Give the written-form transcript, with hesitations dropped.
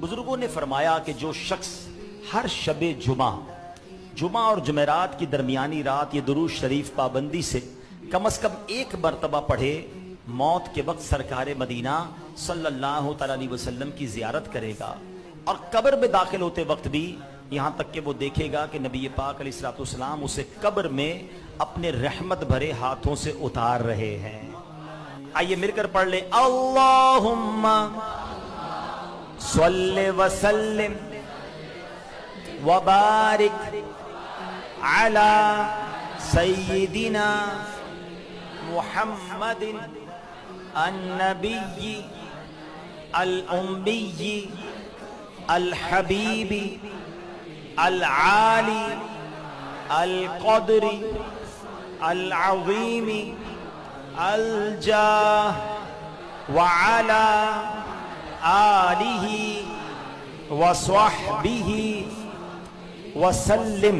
بزرگوں نے فرمایا کہ جو شخص ہر شب جمعہ اور جمعرات کی درمیانی رات یہ درود شریف پابندی سے کم از کم ایک مرتبہ پڑھے، موت کے وقت سرکار مدینہ صلی اللہ تعالی علیہ وسلم کی زیارت کرے گا، اور قبر میں داخل ہوتے وقت بھی یہاں تک کہ وہ دیکھے گا کہ نبی پاک علیہ الصلوۃ والسلام اسے قبر میں اپنے رحمت بھرے ہاتھوں سے اتار رہے ہیں۔ آئیے مل کر پڑھ لیں، اللہم صلی وسلم وبارک علی سیدنا محمد النبی الامی الحبیب العالی القدر العظیم الجاہ وعلی آلہ وصحبہ وسلم۔